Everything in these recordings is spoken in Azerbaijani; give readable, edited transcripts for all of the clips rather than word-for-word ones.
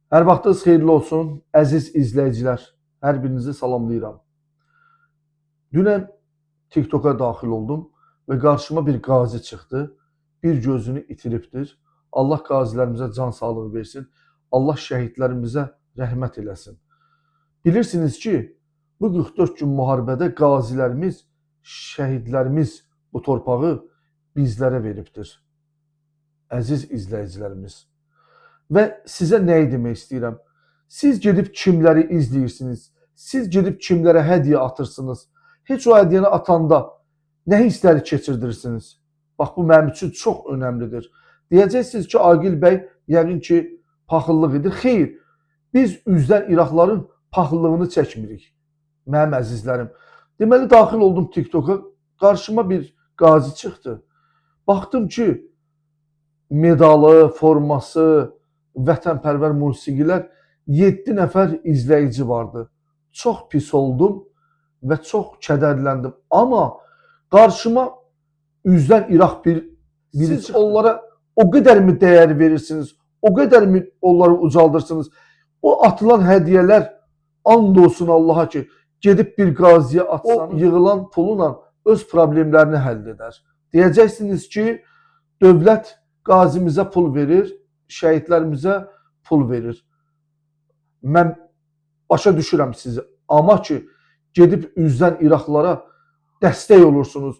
Hər vaxtınız xeyirli olsun, əziz izləyicilər. Hər birinizi salamlayıram. Dünən TikToka daxil oldum və qarşıma bir qazi çıxdı. Bir gözünü itiribdir. Allah qazilərimizə can sağlığı versin. Allah şəhidlərimizə rəhmət eləsin. Bilirsiniz ki, bu 44 gün müharibədə qazilərimiz, şəhidlərimiz bu torpağı bizlərə veribdir. Əziz izləyicilərimiz. Və sizə nəyi demək istəyirəm? Siz gedib kimləri izləyirsiniz? Siz gedib kimlərə hədiyyə atırsınız? Heç o hədiyyəni atanda nə hissləri keçirdirsiniz? Bax, bu mənim üçün çox önəmlidir. Deyəcəksiniz ki, Aqil bəy yəqin ki, paxıllıq edir. Xeyr, biz üzdən İraqların paxıllığını çəkmirik, mənim əzizlərim. Deməli, daxil oldum TikToka, qarşıma bir qazi çıxdı. Baxdım ki, medalı, forması, vətənpərvər musiqilər 7 nəfər izləyici vardı. Çox pis oldum və çox kədərləndim. Amma qarşıma üzdən İraq biri siz onlara o qədər mi dəyər verirsiniz? O qədər mi onları ucaldırsınız? O atılan hədiyyələr and olsun Allaha ki, gedib bir qaziyə atsanız, o yığılan pulla öz problemlərini həll edər. Deyəcəksiniz ki, dövlət qazimizə pul verir, şəhidlərimizə pul verir. Mən başa düşürəm sizi. Amma ki, gedib üzdən İraqlara dəstək olursunuz.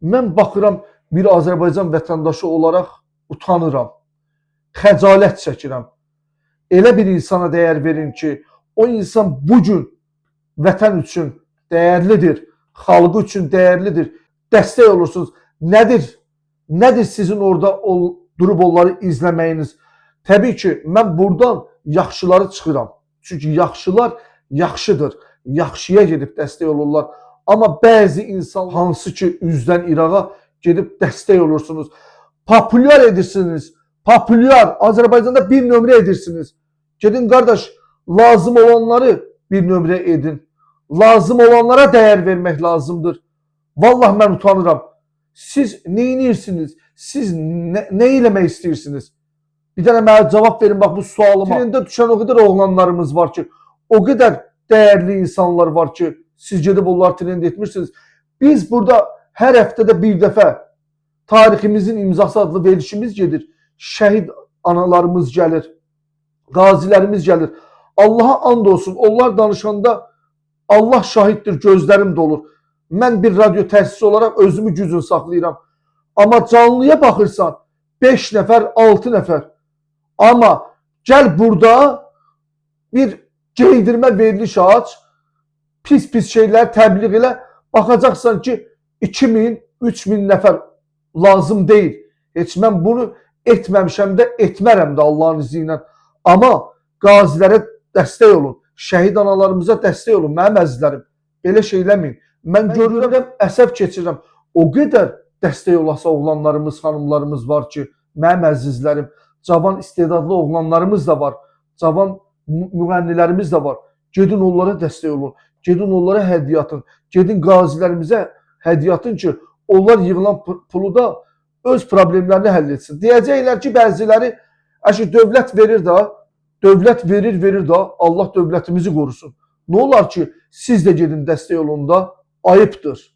Mən baxıram, bir Azərbaycan vətəndaşı olaraq utanıram. Xəcalət çəkirəm. Elə bir insana dəyər verin ki, o insan bugün vətən üçün dəyərlidir, xalqı üçün dəyərlidir. Dəstək olursunuz. Nədir sizin orada durub onları izləməyiniz? Təbii ki, mən buradan yaxşıları çıxıram. Çünki yaxşılar yaxşıdır. Yaxşıya gedib dəstək olurlar. Amma bəzi insan hansı ki, üzdən İraqa gedib dəstək olursunuz. Populyar edirsiniz. Populyar. Azərbaycanda bir nömrə edirsiniz. Gedin qardaş, lazım olanları bir nömrə edin. Lazım olanlara dəyər vermək lazımdır. Vallahi mən utanıram. Siz neyinirsiniz? Siz nə eləmək istəyirsiniz? Bir dənə mənə cavab verin, bax bu sualıma. Trində düşən o qədər oğlanlarımız var ki, o qədər dəyərli insanlar var ki, siz gedib onları trend etmirsiniz. Biz burada hər həftədə bir dəfə tariximizin imzası adlı verilişimiz gedir. Şəhid analarımız gəlir, qazilərimiz gəlir. Allaha and olsun, onlar danışanda Allah şahiddir, gözlərim dolur. Mən bir radyo təsisi olaraq özümü gücün saxlayıram. Amma canlıya baxırsan 5 nəfər, 6 nəfər. Amma gəl burada bir geydirmə veriliş aç, pis-pis şeylər təbliğ elə, baxacaqsan ki 2000, 3000 nəfər lazım deyil. Heç mən bunu etməmişəm də, etmərəm də Allahın izni ilə. Amma qazilərə dəstək olun, şəhid analarımıza dəstək olun, mənim əzizlərim. Belə şey eləməyin. Mən görürəm, əsəb keçirirəm. O qədər dəstək olasa oğlanlarımız, xanımlarımız var ki, mənim əzizlərim, cavan istedadlı oğlanlarımız da var, cavan müğənnilərimiz də var. Gedin onlara dəstək olun, gedin onlara hədiyyə atın, gedin qazilərimizə hədiyyə atın ki, onlar yığılan pulu da öz problemlərini həll etsin. Deyəcəklər ki, bəziləri, dövlət verir də, dövlət verir də, Allah dövlətimizi qorusun. Nə olar ki, siz də gedin dəstək olun da, ayıbdır.